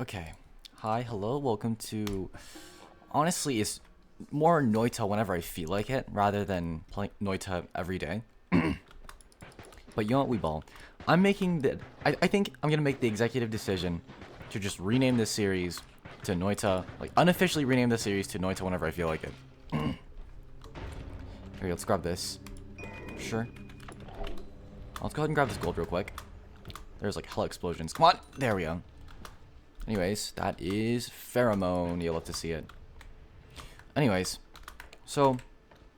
Okay. Hi, hello, welcome to... Honestly, it's more Noita whenever I feel like it, rather than playing Noita every day. But you know what, Weeball? I'm making the... I think I'm gonna make the executive decision to just rename this series to Noita... Like, unofficially rename the series to Noita whenever I feel like it. Here, let's grab this. Sure. Let's go ahead and grab this gold real quick. There's like hella explosions. Come on! There we go. Anyways, that is pheromone. You'll love to see it. Anyways, so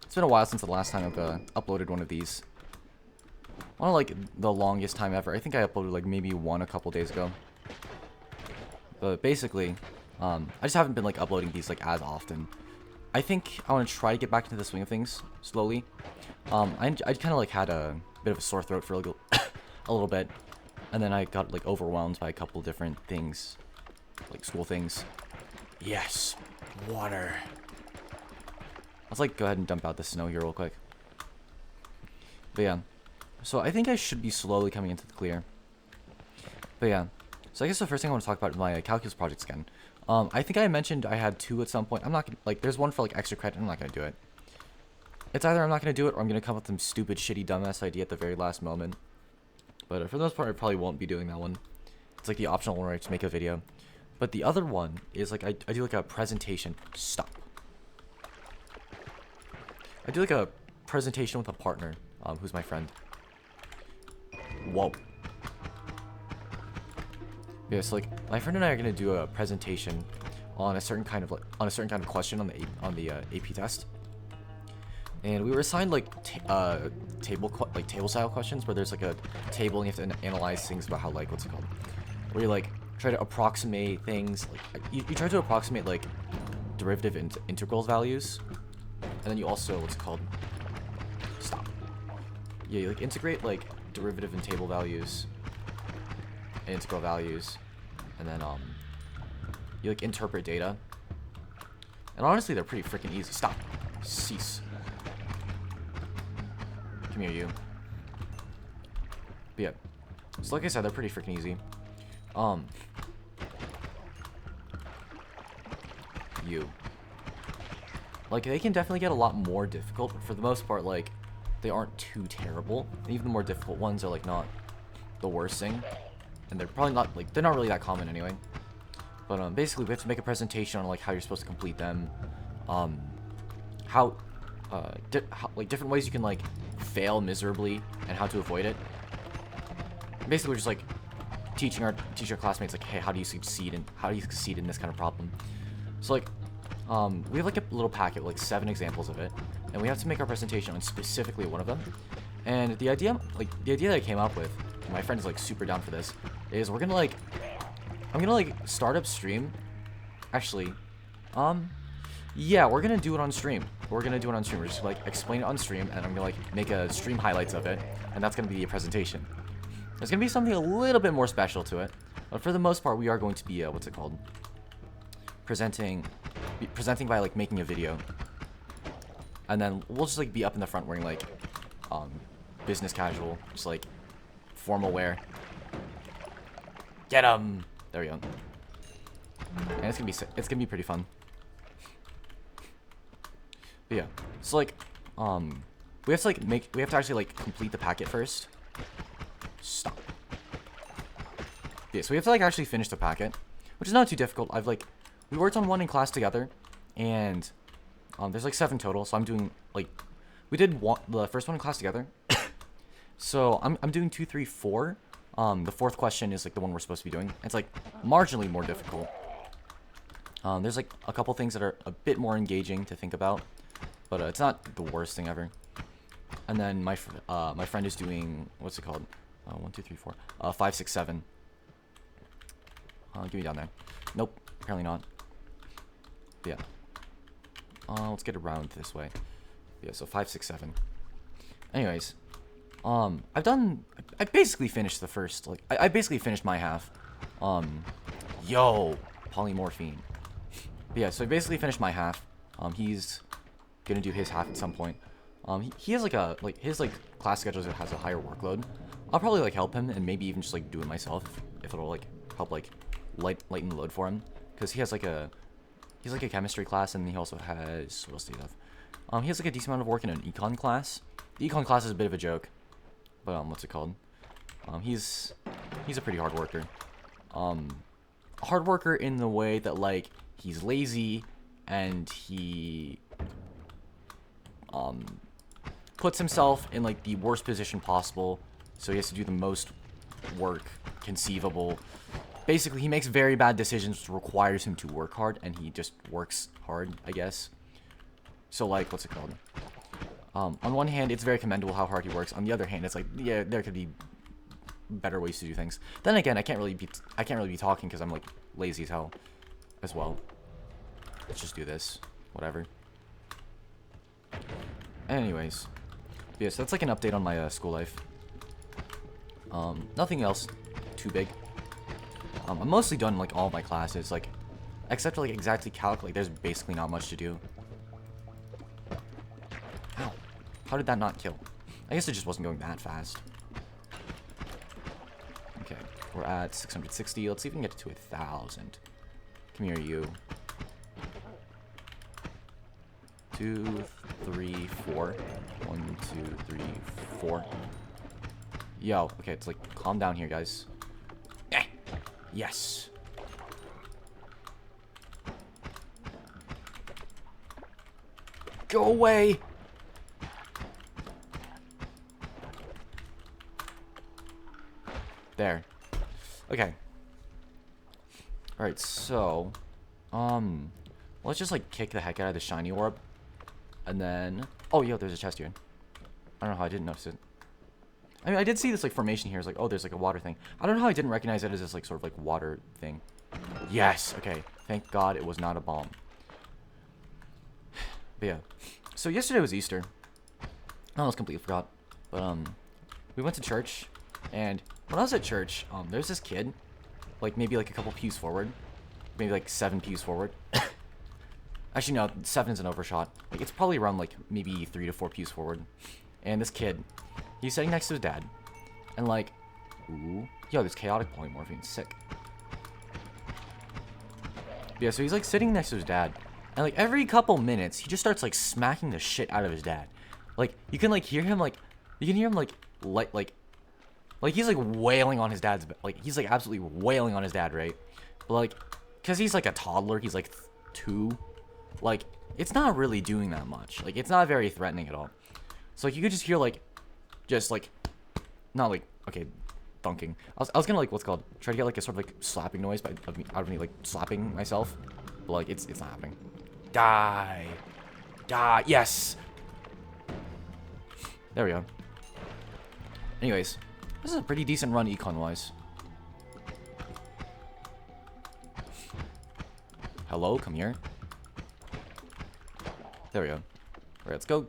it's been a while since the last time I've uploaded one of these. One of like the longest time ever. I think I uploaded like maybe one a couple days ago. But basically, I just haven't been like uploading these like as often. I think I want to try to get back into the swing of things slowly. I kind of like had a bit of a sore throat for like a little bit, and then I got like overwhelmed by a couple different things. Like school things. Yes, water. Let's like go ahead and dump out the snow here real quick. But yeah, so I think I should be slowly coming into the clear. But yeah, so I guess the first thing I want to talk about is my calculus projects again. I think I mentioned I had two at some point. I'm not gonna, like, there's one for like extra credit. I'm not gonna do it. It's either I'm not gonna do it or I'm gonna come up with some stupid, shitty, dumbass idea at the very last moment. But for the most part, I probably won't be doing that one. It's like the optional one where I just make a video. But the other one is like I do like a presentation. Stop. I do like a presentation with a partner, who's my friend. Whoa. Yeah, so like my friend and I are gonna do a presentation on a certain kind of question on the AP test. And we were assigned like table style questions where there's like a table and you have to analyze things about how like what's it called? Where you like try to approximate things, like you try to approximate like derivative and integral values, and then you also what's it called? Stop. Yeah, you like integrate like derivative and table values and integral values, and then you like interpret data. And honestly, they're pretty freaking easy. Stop. Cease. Come here, you. But yeah, so like I said, they're pretty freaking easy. You. Like, they can definitely get a lot more difficult, but for the most part, like, they aren't too terrible. And even the more difficult ones are, like, not the worst thing. And they're probably not, like, they're not really that common anyway. But, basically, we have to make a presentation on, like, how you're supposed to complete them. How, like, different ways you can, like, fail miserably and how to avoid it. Basically, we're just, like, teaching our classmates, like, hey, how do you succeed in this kind of problem? So, like, we have, like, a little packet with, like, 7 examples of it, and we have to make our presentation on specifically one of them. And the idea that I came up with, and my friend is, like, super down for this, is I'm gonna, like, start up stream. Actually, yeah, we're gonna do it on stream. We're just, like, explain it on stream, and I'm gonna, like, make a stream highlights of it, and that's gonna be a presentation. There's gonna be something a little bit more special to it, but for the most part, we are going to be, what's it called? Presenting by, like, making a video. And then we'll just, like, be up in the front wearing, like, business casual, just, like, formal wear. Get 'em! There we go. And it's gonna be pretty fun. But yeah, so, like, we have to actually, like, complete the packet first. Stop. Yeah, so we have to, like, actually finish the packet, which is not too difficult. We worked on one in class together, and there's like 7 total. So I'm doing like, we did the first one in class together. So I'm doing 2, 3, 4. The 4th question is like the one we're supposed to be doing. It's like marginally more difficult. There's like a couple things that are a bit more engaging to think about, but it's not the worst thing ever. And then my friend is doing, what's it called? 1, 2, 3, 4. 5, 6, 7. Give me down there. Nope, apparently not. But yeah. Let's get around this way. Yeah, so 5, 6, 7. Anyways, I basically finished the first, like, I basically finished my half. Yo, polymorphine. But yeah, so I basically finished my half. He's gonna do his half at some point. He has like his like class schedule has a higher workload. I'll probably like help him and maybe even just like do it myself if it'll like help like lighten the load for him, because he has like a chemistry class, and he also has what else do you have? He has like a decent amount of work in an econ class. The econ class is a bit of a joke, but what's it called? He's a pretty hard worker. Hard worker in the way that like he's lazy and he puts himself in like the worst position possible, so he has to do the most work conceivable. Basically, he makes very bad decisions, which requires him to work hard, and he just works hard, I guess. So like, what's it called? On one hand, it's very commendable how hard he works. On the other hand, it's like, yeah, there could be better ways to do things. Then again, I can't really be talking because I'm like lazy as hell as well. Let's just do this, whatever. Anyways, yeah, so that's like an update on my school life. Nothing else too big. I'm mostly done like all my classes, like except for like exactly calc. Like there's basically not much to do. Ow! How did that not kill? I guess it just wasn't going that fast. Okay, we're at 660. Let's see if we can get it to 1,000. Come here, you. 2, 3, 4. 1, 2, 3, 4. Yo, okay, it's like calm down here, guys. Eh, yes. Go away. There. Okay. All right, so let's just like kick the heck out of the shiny orb. And then, oh, yo, there's a chest here. I don't know how I didn't notice it. I mean, I did see this like formation here. It's like, oh, there's like a water thing. I don't know how I didn't recognize it as this like sort of like water thing. Yes. Okay. Thank God it was not a bomb. But yeah. So yesterday was Easter. I almost completely forgot. But we went to church, and when I was at church, there's this kid, like maybe like a couple pews forward, maybe like 7 pews forward. Actually, no, 7 is an overshot. Like, it's probably around, like, maybe 3 to 4 pews forward. And this kid, he's sitting next to his dad. And, like, ooh. Yo, there's chaotic polymorphine. Sick. But yeah, so he's, like, sitting next to his dad. And, like, every couple minutes, he just starts, like, smacking the shit out of his dad. Like, you can, like, hear him, like, he's, like, wailing on his dad's, like, he's, like, absolutely wailing on his dad, right? But, like, because he's, like, a toddler, he's, like, 2. Like, it's not really doing that much. Like, it's not very threatening at all. So, like, you could just hear, like, just, like, not, like, okay, thunking. I was gonna, like, what's it called? Try to get, like, a sort of, like, slapping noise out of me, like, slapping myself. But, like, it's not happening. Die. Die. Yes. There we go. Anyways, this is a pretty decent run econ-wise. Hello, come here. There we go. Alright, let's go.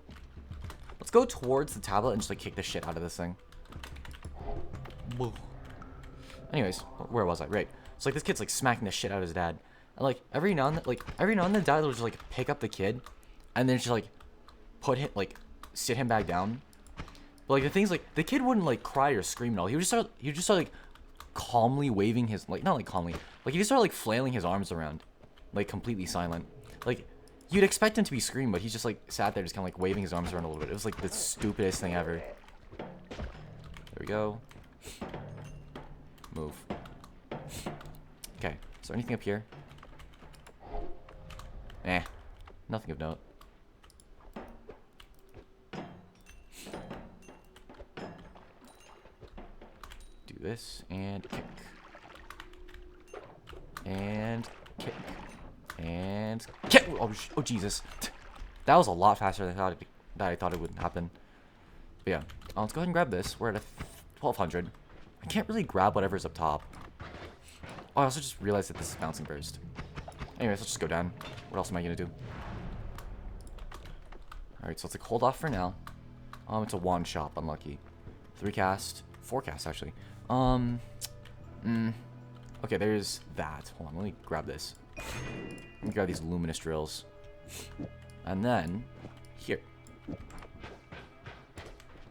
Let's go towards the tablet and just like kick the shit out of this thing. Whoa. Anyways, where was I? Right. So like this kid's like smacking the shit out of his dad. And like every now and then the dad will just like pick up the kid and then just like sit him back down. But like the thing's like the kid wouldn't like cry or scream at all. He would just start like calmly waving his not like calmly. Like he just started like flailing his arms around. Like completely silent. Like you'd expect him to be screaming, but he's just like sat there just kind of like waving his arms around a little bit. It was like the stupidest thing ever. There we go. Move. Okay. Is there anything up here? Eh. Nothing of note. Do this and kick. And kick. And kick. Oh Jesus. That was a lot faster than I thought it would happen. But yeah. Let's go ahead and grab this. We're at a 1200. I can't really grab whatever's up top. Oh, I also just realized that this is bouncing burst. Anyways, let's just go down. What else am I gonna do? Alright, so let's like hold off for now. It's a one shot, unlucky. 3 cast, 4 cast actually. Okay, there's that. Hold on, let me grab this. Let me grab these luminous drills. And then here.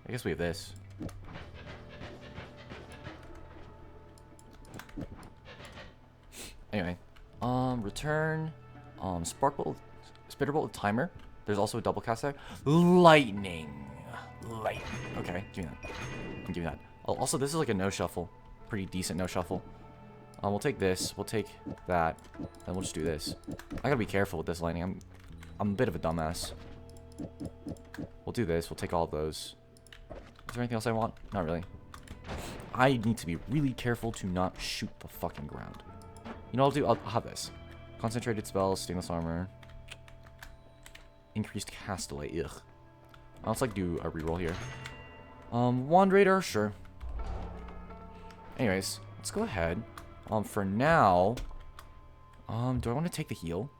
I guess we have this. Anyway, return, sparkle, spitterbolt with timer. There's also a double cast there. Lightning. Okay, give me that. Give me that. Oh, also, this is like a no shuffle. Pretty decent no shuffle. We'll take this. We'll take that. And we'll just do this. I gotta be careful with this lightning. I'm a bit of a dumbass. We'll do this. We'll take all of those. Is there anything else I want? Not really. I need to be really careful to not shoot the fucking ground. You know what I'll do? I'll have this. Concentrated spells, stainless armor. Increased cast delay. Ugh. Let's like do a reroll here. Wand Raider, sure. Anyways, let's go ahead. For now, do I want to take the heal?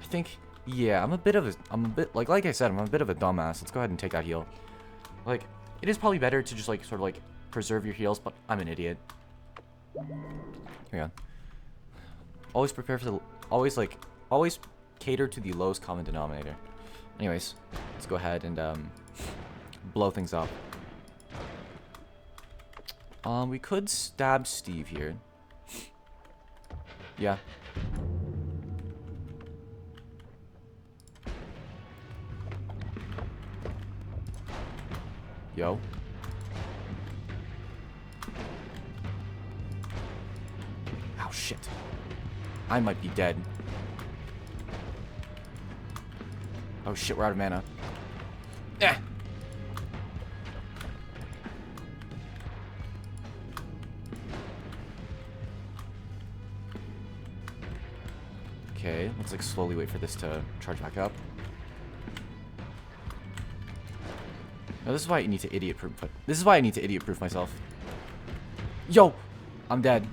I think, yeah, I'm a bit, like I said, I'm a bit of a dumbass. Let's go ahead and take that heal. Like, it is probably better to just like, sort of like, preserve your heals, but I'm an idiot. Here we go. Always prepare for the, always cater to the lowest common denominator. Anyways, let's go ahead and, blow things up. We could stab Steve here. Yeah. Yo. Ow, shit. I might be dead. Oh shit, we're out of mana. Eh. Okay, let's like slowly wait for this to charge back up. Now this is why I need to idiot-proof. This is why I need to idiot-proof myself. Yo, I'm dead.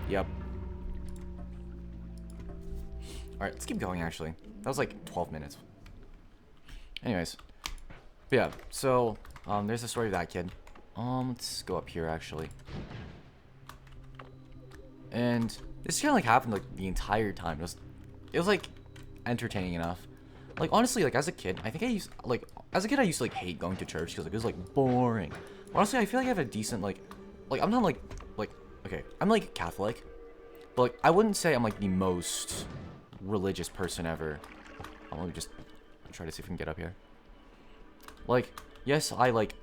Yep. All right, let's keep going. Actually, that was like 12 minutes. Anyways, but yeah. So there's the story of that kid. Let's go up here actually. And this kind of like happened like the entire time. It was like entertaining enough. Like honestly, like as a kid, I think I used I used to like hate going to church because like, it was like boring. Honestly, I feel like I have a decent like I'm not like okay, I'm like Catholic, but like I wouldn't say I'm like the most religious person ever. Let me just try to see if we can get up here. Like, yes, I like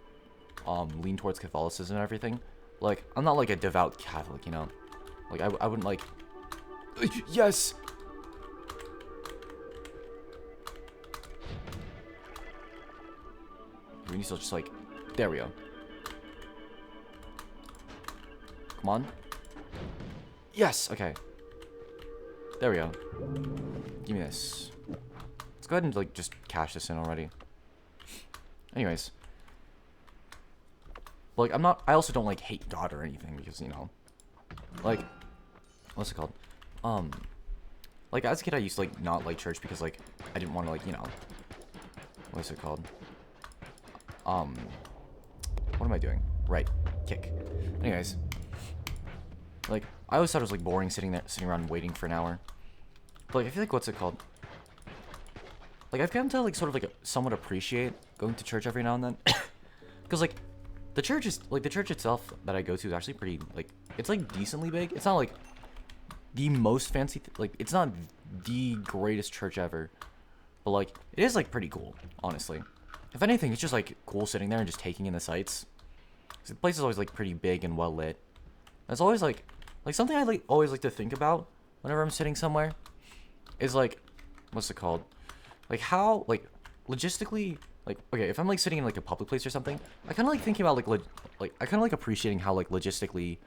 lean towards Catholicism and everything. Like, I'm not like a devout Catholic, you know. Like I wouldn't like. Yes. We need to just like, there we go. Come on. Yes. Okay. There we go. Give me this. Let's go ahead and like just cash this in already. Anyways. Like I also don't like hate God or anything because, you know, like, what's it called? Like as a kid I used to like not like church because like I didn't want to like, you know, what's it called? What am I doing? Right, kick. Anyways, like I always thought it was like boring sitting around waiting for an hour. But like I feel like what's it called? Like I've come to like sort of like somewhat appreciate going to church every now and then, because like the church itself that I go to is actually pretty like it's like decently big. It's not like the most fancy like it's not the greatest church ever, but like it is like pretty cool, honestly. If anything, it's just like cool sitting there and just taking in the sights. The place is always like pretty big and well lit. That's always like something I like always like to think about whenever I'm sitting somewhere is like, what's it called? Like how like logistically, like okay, if I'm like sitting in like a public place or something, I kind of like thinking about like I kind of like appreciating how like logistically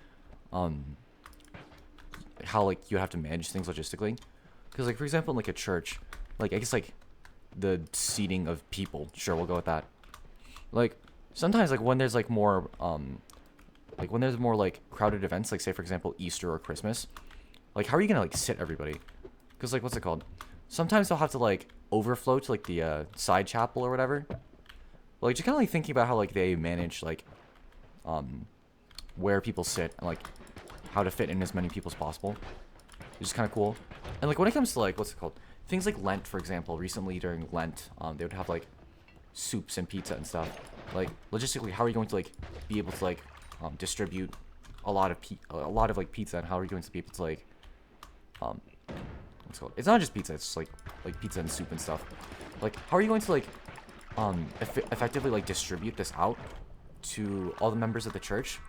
how like you have to manage things logistically. Because like for example in like a church, like I guess like the seating of people, sure, we'll go with that. Like sometimes like when there's like more like when there's more like crowded events, like say for example Easter or Christmas, like how are you gonna like sit everybody? Because like what's it called? Sometimes they'll have to like overflow to like the side chapel or whatever. But, like just kind of like thinking about how like they manage like where people sit and like how to fit in as many people as possible. It's just kind of cool. And like when it comes to like what's it called? Things like Lent, for example, recently during Lent, they would have like soups and pizza and stuff. Like logistically, how are you going to like be able to like distribute a lot of like pizza, and how are you going to be able to like what's it called? It's not just pizza. It's like pizza and soup and stuff. Like, how are you going to like effectively like distribute this out to all the members of the church,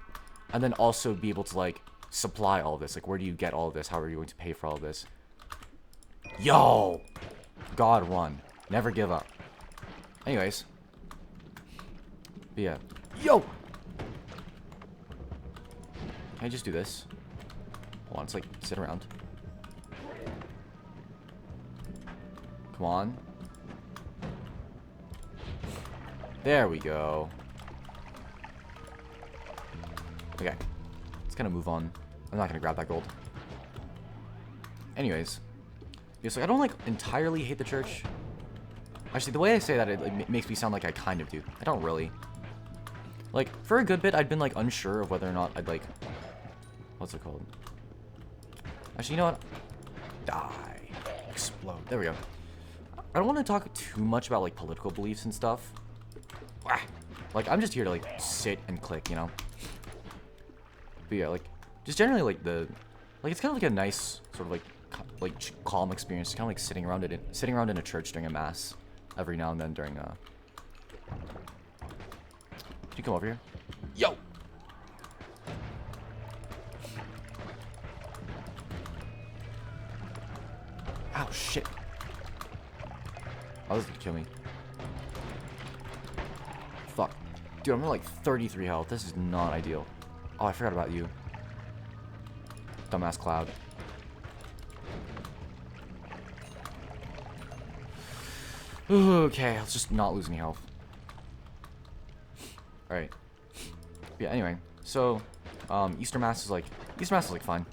and then also be able to like supply all this? Like, where do you get all of this? How are you going to pay for all of this? Yo, God won. Never give up. Anyways, but yeah. Yo, can I just do this? Hold on, it's like sit around. Come on. There we go. Okay. Let's kind of move on. I'm not going to grab that gold. Anyways. Yeah, so I don't, like, entirely hate the church. Actually, the way I say that, it makes me sound like I kind of do. I don't really. Like, for a good bit, I'd been, like, unsure of whether or not I'd, like... What's it called? Actually, you know what? Die. Explode. There we go. I don't want to talk too much about, like, political beliefs and stuff. Like, I'm just here to, like, sit and click, you know? But yeah, like, just generally, like, it's kind of like a nice, sort of, like calm experience. Kind of like sitting around in a church during a mass every now and then during, Did you come over here? Yo! Ow, shit. Oh, this is gonna kill me. Fuck. Dude, I'm at like 33 health. This is not ideal. Oh, I forgot about you. Dumbass cloud. Okay, let's just not lose any health. Alright. Yeah, anyway. So, Easter Mass is like fine.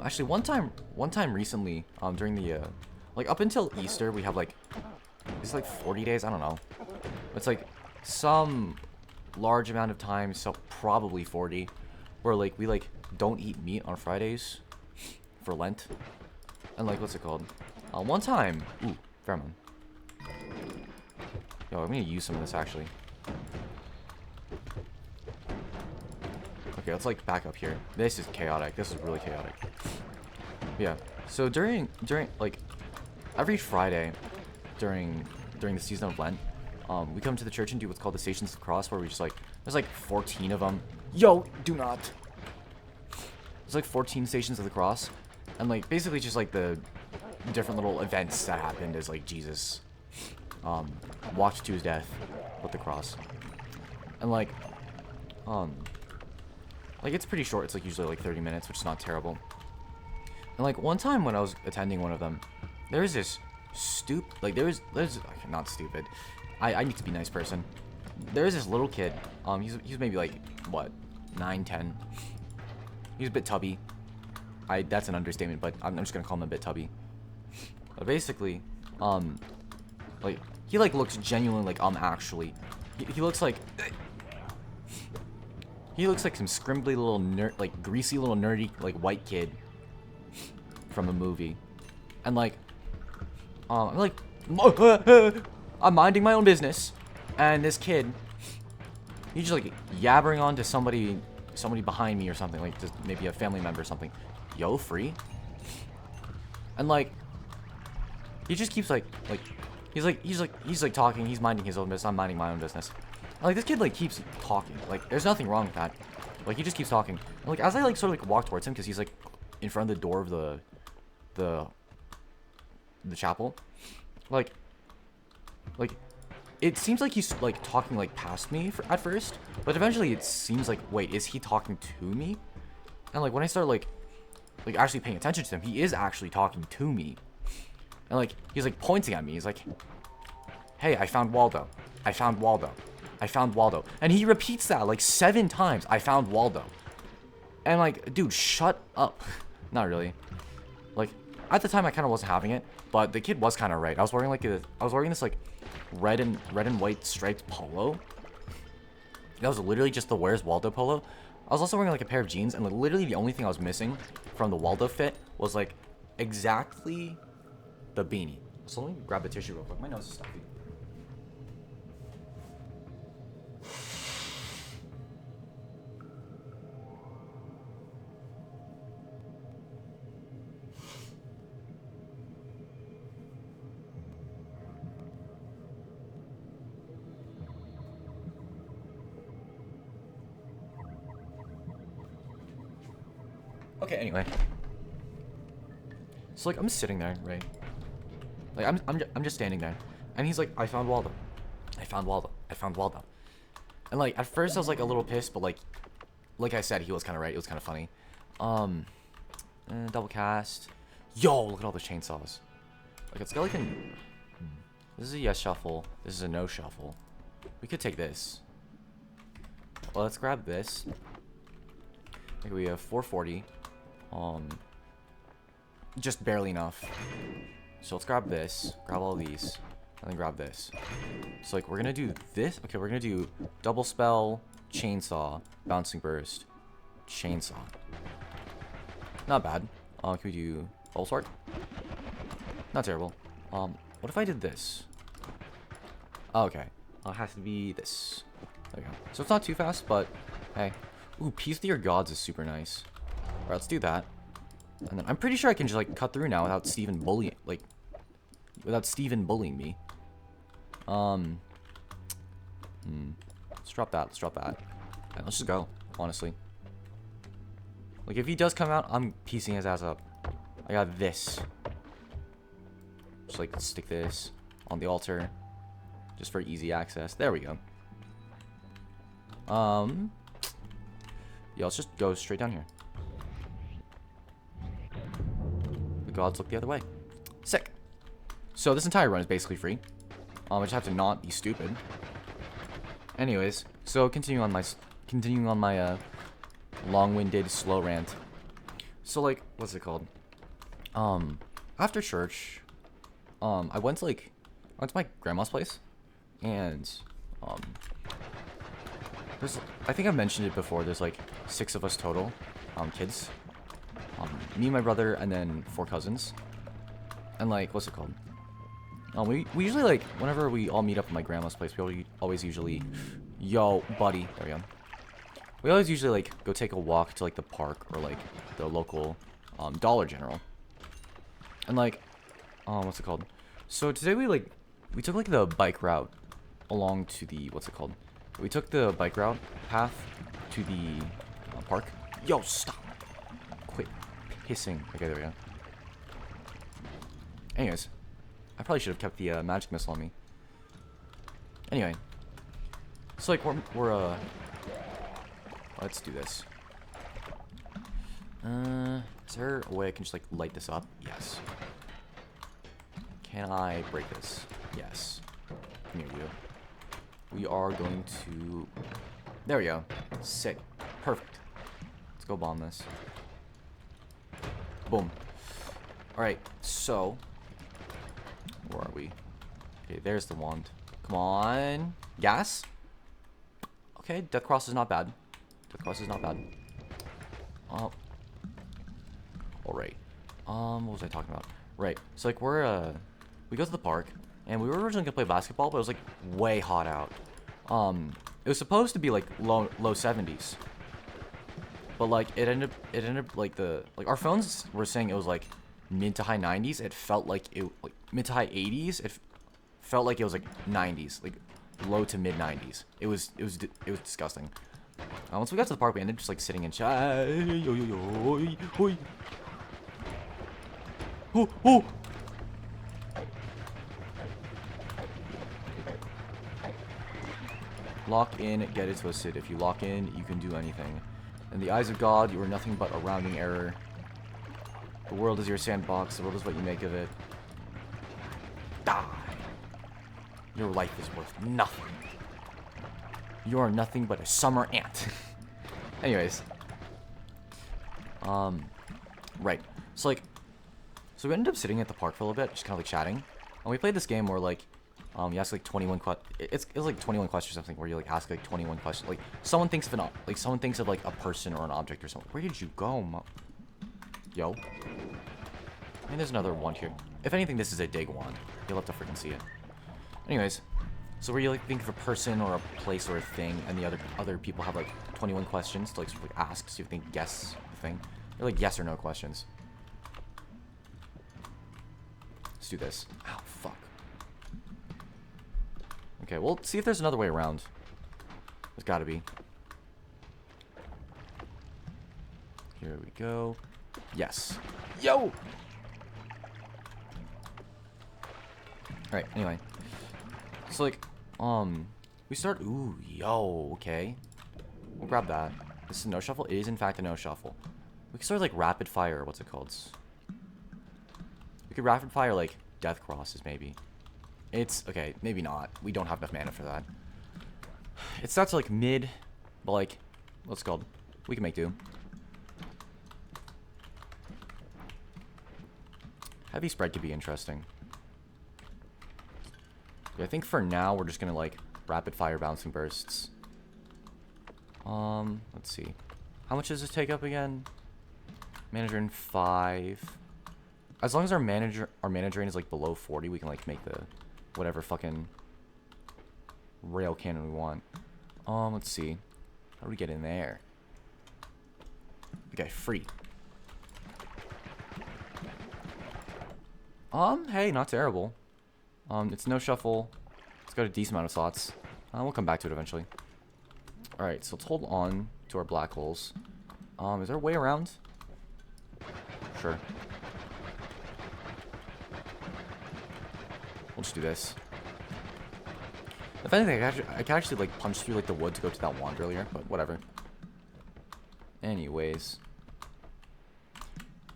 Actually, one time recently, during the, like, up until Easter, we have, like, it's like 40 days, I don't know. It's, like, some large amount of time, so probably 40, where, like, we, like, don't eat meat on Fridays for Lent. And, like, what's it called? One time, ooh, pheromone. Yo, I'm gonna use some of this, actually. Okay, let's, like, back up here. This is chaotic. This is really chaotic. Yeah. So during like every Friday during the season of Lent, we come to the church and do what's called the Stations of the Cross, where we just like there's like 14 of them. Yo, do not. There's like 14 Stations of the Cross, and like basically just like the different little events that happened as like Jesus walked to his death with the cross, and like it's pretty short. It's like usually like 30 minutes, which is not terrible. And like one time when I was attending one of them, there's this there's not stupid. I need to be a nice person. There's this little kid. He's maybe like what, 9, 10. He's a bit tubby. That's an understatement, but I'm just gonna call him a bit tubby. But basically, like he like looks genuinely like actually. He looks like some scrimbly little nerd, like greasy little nerdy like white kid from a movie. And like I'm like I'm minding my own business, and this kid, he's just like yabbering on to somebody behind me or something, like just maybe a family member or something. Yo, free. And like he just keeps like he's talking, he's minding his own business, I'm minding my own business. And, like this kid like keeps talking. Like there's nothing wrong with that. Like he just keeps talking. And, like as I like sort of like walk towards him, because he's like in front of the door of the chapel, like it seems like he's like talking like past me at first, but eventually it seems like, wait, is he talking to me? And like when I start like actually paying attention to him, he is actually talking to me. And like he's like pointing at me. He's like, hey, I found Waldo. I found Waldo. I found Waldo. And he repeats that like 7 times. I found Waldo. And like, dude, shut up. Not really. Like at the time I kind of wasn't having it, but the kid was kind of right. I was wearing this like red and white striped polo. That was literally just the Where's Waldo polo. I was also wearing like a pair of jeans, and like literally the only thing I was missing from the Waldo fit was like exactly the beanie. So let me grab a tissue real quick. My nose is stuffy. Okay, anyway. So, like, I'm sitting there, right? Like, I'm just standing there. And he's like, I found Waldo. I found Waldo. I found Waldo. And, like, at first I was, like, a little pissed, but, like I said, he was kind of right. It was kind of funny. Double cast. Yo, look at all the chainsaws. Like, it's got, like, this is a yes shuffle. This is a no shuffle. We could take this. Well, let's grab this. I think we have 440. Just barely enough. So let's grab this. Grab all these. And then grab this. So, like, we're gonna do this. Okay, we're gonna do double spell, chainsaw, bouncing burst, chainsaw. Not bad. Can we do bubble sword? Not terrible. What if I did this? Oh, okay. It has to be this. There we go. So it's not too fast, but hey. Ooh, Peace to Your Gods is super nice. Alright, let's do that. And then I'm pretty sure I can just, like, cut through now without Steven bullying, like, without Steven bullying me. Let's drop that. Let's drop that. And let's just go, honestly. Like, if he does come out, I'm piecing his ass up. I got this. Just, like, stick this on the altar. Just for easy access. There we go. Yeah, let's just go straight down here. The gods look the other way. Sick. So this entire run is basically free. I just have to not be stupid. Anyways, so continuing on my long-winded slow rant. So, like, what's it called? After church, I went to my grandma's place, and I think I've mentioned it before. There's like 6 of us total, kids. Me, my brother, and then 4 cousins. And, like, what's it called? We usually, like, whenever we all meet up at my grandma's place, we always usually, yo, buddy, there we go. We always usually, like, go take a walk to, like, the park or, like, the local Dollar General. And, like, what's it called? So today we took, like, the bike route along to the, what's it called? We took the bike route path to the park. Yo, stop. Quit pissing. Okay, there we go. Anyways, I probably should have kept the magic missile on me. Anyway, so, like, we're let's do this. Is there a way I can just, like, light this up? Yes. Can I break this? Yes. Come here, you. We are going to... There we go. Sick. Perfect. Let's go bomb this. Boom. Alright, so... Where are we? Okay, there's the wand. Come on. Gas? Okay, Death Cross is not bad. Death Cross is not bad. Oh. Alright. What was I talking about? Right. So, like, we go to the park, and we were originally gonna play basketball, but it was, like, way hot out. It was supposed to be, like, low 70s. But, like, it ended up, like, our phones were saying it was, like, mid to high 90s. It felt like mid to high 80s. It felt like it was, like, 90s, like, low to mid 90s. It was disgusting. Once we got to the park, we ended up just, like, sitting in chat. Oh! Lock in, get it twisted. If you lock in, you can do anything. In the eyes of God, you are nothing but a rounding error. The world is your sandbox. The world is what you make of it. Die. Your life is worth nothing. You are nothing but a summer ant. Anyways. Right. So, like, so we ended up sitting at the park for a little bit, just kind of, like, chatting. And we played this game where, like, you ask, like, 21 questions. It's like 21 questions or something, where you, like, ask, like, 21 questions. Like, someone thinks of like, a person or an object or something. Where did you go, Yo. I think there's another wand here. If anything, this is a dig wand. You'll have to freaking see it. Anyways, so where you, like, think of a person or a place or a thing, and the other people have, like, 21 questions to, like, sort of, like, ask, so you think guess the thing. They're, like, yes or no questions. Let's do this. Ow, fuck. Okay, well, see if there's another way around. There's gotta be. Here we go. Yes. Yo! Alright, anyway. So, like, we start... Ooh, yo, okay. We'll grab that. This is a no shuffle? It is, in fact, a no shuffle. We can start, like, rapid fire. What's it called? We could rapid fire, like, death crosses, maybe. It's... Okay, maybe not. We don't have enough mana for that. It starts, like, mid, but, like... What's it called? We can make do. Heavy spread could be interesting. Yeah, I think for now, we're just gonna, like, rapid fire bouncing bursts. Let's see. How much does this take up again? Manager in 5. As long as our mana drain is, like, below 40, we can, like, make the whatever fucking rail cannon we want. Let's see. How do we get in there? Okay, free. Hey, not terrible. It's no shuffle. It's got a decent amount of slots. We'll come back to it eventually. Alright, so let's hold on to our black holes. Is there a way around? Sure. We'll just do this. If anything, I can actually, like, punch through, like, the wood to go to that wand earlier, but whatever. Anyways.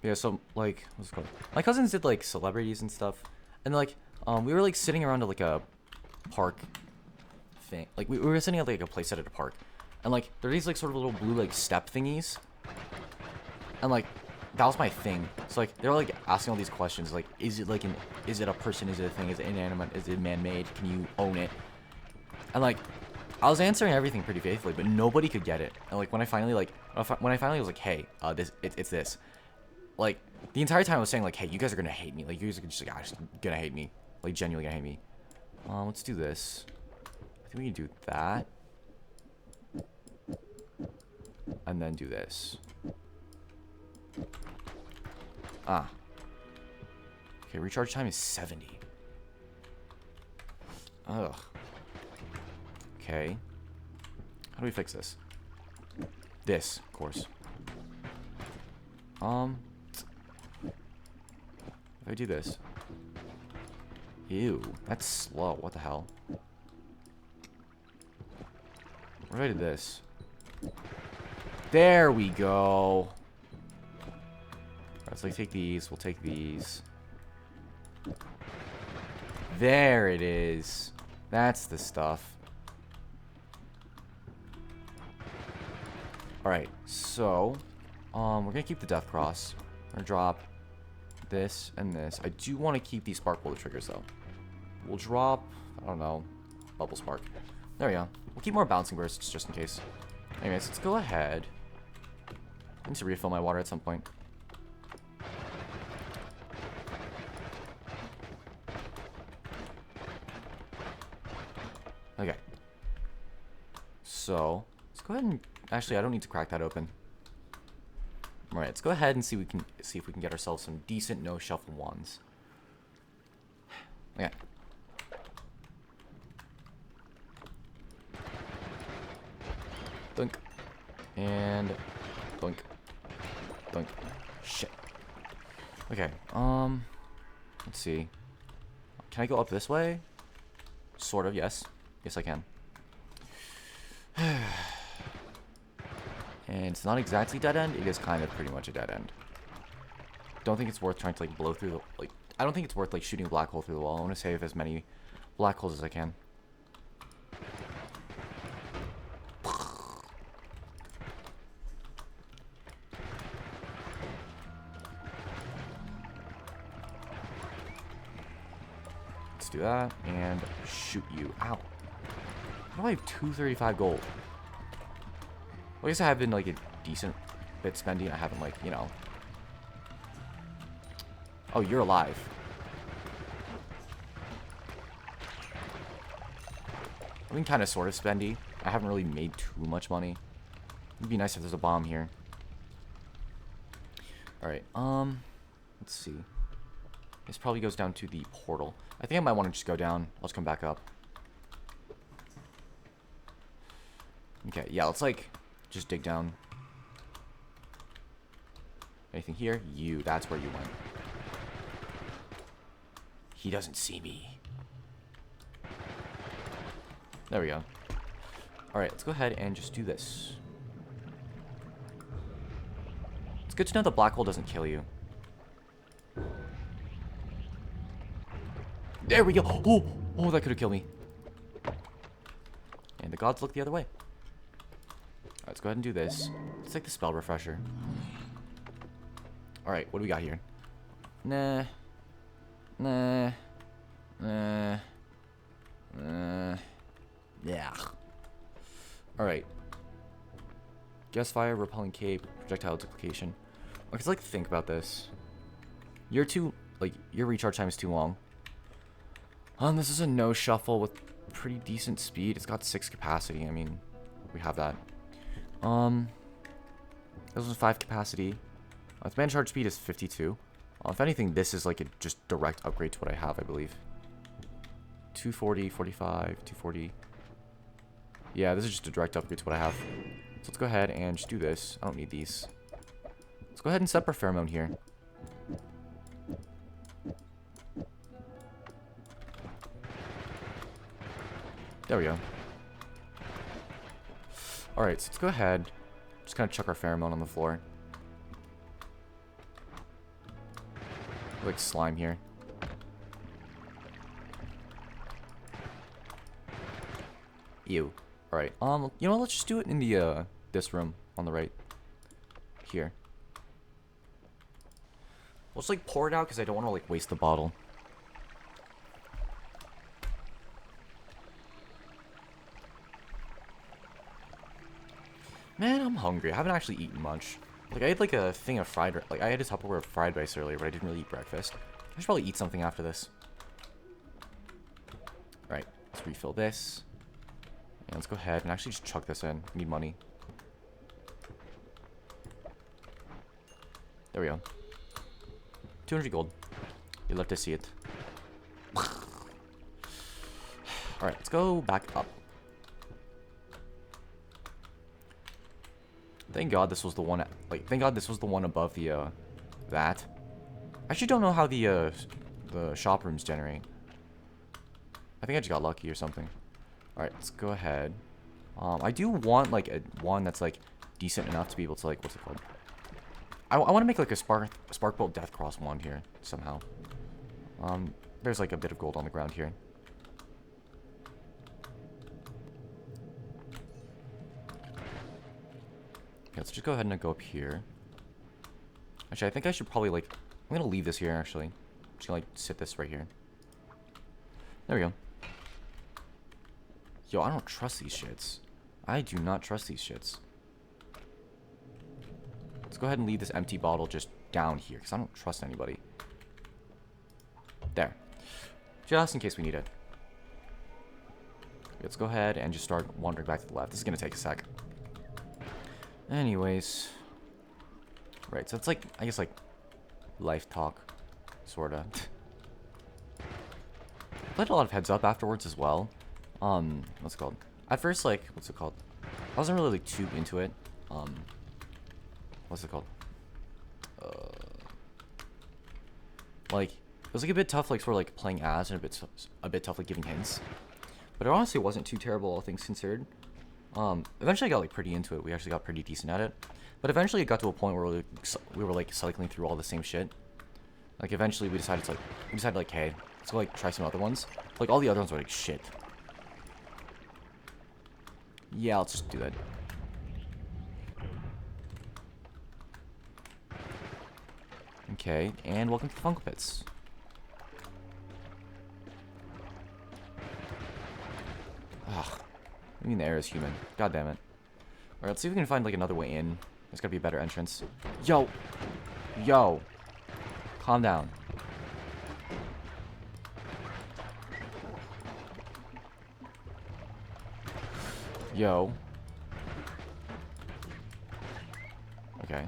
Yeah, so, like, what's it called? My cousins did, like, celebrities and stuff. And, like, we were, like, sitting around at, like, a park thing. Like, we were sitting at, like, a place at a park. And, like, there are these, like, sort of little blue, like, step thingies. And, like, that was my thing. So, like, they were, like, asking all these questions. Like, is it, like, is it a person? Is it a thing? Is it inanimate? Is it man-made? Can you own it? And, like, I was answering everything pretty faithfully, but nobody could get it. And, like, when I finally, like, was like, hey, it's this. Like, the entire time I was saying, like, hey, you guys are gonna hate me. Like, you guys are just, like, actually gonna hate me. Like, genuinely gonna hate me. Let's do this. I think we can do that. And then do this. Ah. Okay, recharge time is 70. Ugh. Okay. How do we fix this? This, of course. If I do this. Ew, that's slow. What the hell? What if I did this? There we go. Alright, so take these. We'll take these. There it is. That's the stuff. Alright, so we're gonna keep the death cross. We're gonna drop this and this. I do want to keep these spark bullet triggers though. We'll drop, I don't know, bubble spark. There we go. We'll keep more bouncing bursts just in case. Anyways, let's go ahead. I need to refill my water at some point. Okay. So, let's go ahead and... Actually, I don't need to crack that open. Alright, let's go ahead and see if we can get ourselves some decent no-shuffle wands. Okay. Dunk. And... Dunk. Dunk. Shit. Okay, let's see. Can I go up this way? Sort of, yes. Yes, I can. And it's not exactly dead end. It is kind of pretty much a dead end. Don't think it's worth trying to, like, blow through the... Like, I don't think it's worth, like, shooting a black hole through the wall. I want to save as many black holes as I can. Let's do that. And shoot you. Ow. How do I have 235 gold? Well, I guess I have been, like, a decent bit spendy. I haven't, like, you know... Oh, you're alive. I've been kind of sort of spendy. I haven't really made too much money. It'd be nice if there's a bomb here. Alright, let's see. This probably goes down to the portal. I think I might want to just go down. Let's come back up. Okay, yeah, let's, like... Just dig down. Anything here? You. That's where you went. He doesn't see me. There we go. Alright, let's go ahead and just do this. It's good to know the black hole doesn't kill you. There we go. Oh, oh, that could have killed me. And the gods look the other way. Alright, let's go ahead and do this. Let's take the spell refresher. Alright, what do we got here? Nah. Nah. Nah. Yeah. Alright. Gas fire, repelling cape, projectile duplication. Okay, so like think about this. Your recharge time is too long. This is a no shuffle with pretty decent speed. It's got 6 capacity. I mean, we have that. This was 5 capacity. Its man charge speed is 52. If anything, this is like a just direct upgrade to what I have, I believe. 240, 45, 240. Yeah, this is just a direct upgrade to what I have. So let's go ahead and just do this. I don't need these. Let's go ahead and set our pheromone here. There we go. Alright, so let's go ahead. Just kind of chuck our pheromone on the floor. Like slime here. Ew. Alright, you know what, let's just do it in the, this room on the right. Here. We'll just, like, pour it out because I don't want to, like, waste the bottle. Man, I'm hungry. I haven't actually eaten much. Like, I had, like, a thing of fried... Like, I had a Tupperware of fried rice earlier, but I didn't really eat breakfast. I should probably eat something after this. Alright, let's refill this. And let's go ahead and actually just chuck this in. We need money. There we go. 200 gold. You love to see it. Alright, let's go back up. Thank God this was the one, like, thank God this was the one above the, that. I actually don't know how the shop rooms generate. I think I just got lucky or something. Alright, let's go ahead. I do want, like, a one that's, like, decent enough to be able to, like, what's it called? I want to make, like, a Sparkbolt Death Cross wand here, somehow. There's, like, a bit of gold on the ground here. Let's just go ahead and go up here. Actually, I think I should probably, like... I'm going to leave this here, actually. I'm just going to, like, sit this right here. There we go. Yo, I don't trust these shits. I do not trust these shits. Let's go ahead and leave this empty bottle just down here, because I don't trust anybody. There. Just in case we need it. Let's go ahead and just start wandering back to the left. This is going to take a sec. Anyways. Right, so it's like, I guess, like, life talk. Sorta. Played a lot of heads up afterwards as well. What's it called? At first, like, what's it called? I wasn't really, like, too into it. What's it called? Like, it was, like, a bit tough, like, sort of, like, playing as, and a bit tough, like, giving hints. But it honestly wasn't too terrible, all things considered. Eventually I got, like, pretty into it. We actually got pretty decent at it. But eventually it got to a point where we were, like, cycling through all the same shit. Like, eventually we decided, like, hey, let's go, like, try some other ones. Like, all the other ones were, like, shit. Yeah, let's just do that. Okay, and welcome to the Fungal Pits. Ugh. I mean, the air is humid. God damn it. Alright, let's see if we can find, like, another way in. There's gotta be a better entrance. Yo! Yo! Calm down. Yo. Okay.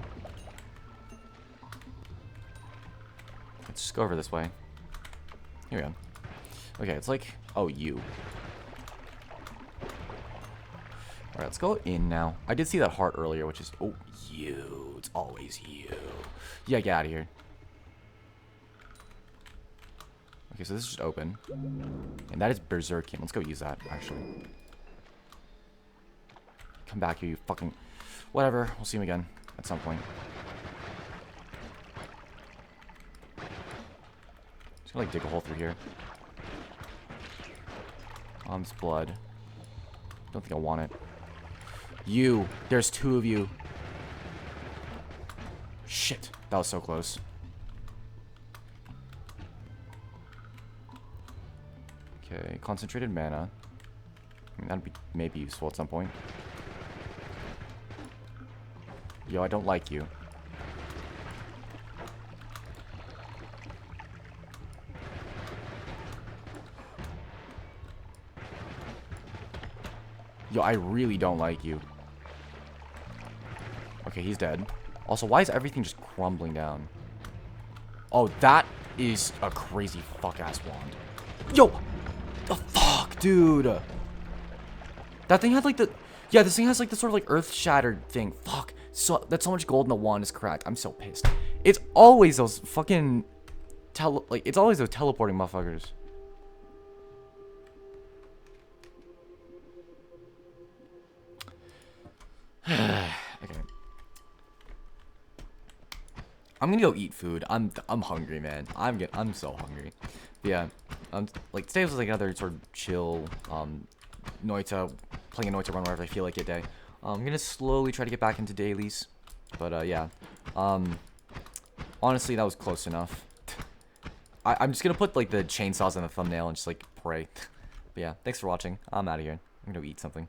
Let's just go over this way. Here we go. Okay, it's like... Oh, you. Alright, let's go in now. I did see that heart earlier, which is... Oh, you. It's always you. Yeah, get out of here. Okay, so this is just open. And that is Berserkium. Let's go use that, actually. Come back here, you fucking... Whatever. We'll see him again at some point. Just gonna, like, dig a hole through here. It's blood. Don't think I want it. You! There's two of you. Shit. That was so close. Okay, concentrated mana. I mean, that'd be maybe useful at some point. Yo, I don't like you. Yo, I really don't like you. Okay, he's dead. Also, why is everything just crumbling down? Oh, that is a crazy fuck-ass wand. Yo! The fuck, dude! That thing had like the... Yeah, this thing has like the sort of like earth-shattered thing. Fuck. So, that's so much gold in the wand is cracked. I'm so pissed. It's always those fucking... it's always those teleporting motherfuckers. Okay. I'm gonna go eat food. I'm hungry, man. I'm so hungry. But yeah. Like today was like another sort of chill Noita, playing a Noita Run whenever I feel like it day. I'm gonna slowly try to get back into dailies. But yeah. Honestly, that was close enough. I'm just gonna put like the chainsaws in the thumbnail and just like pray. But yeah, thanks for watching. I'm out of here. I'm gonna go eat something.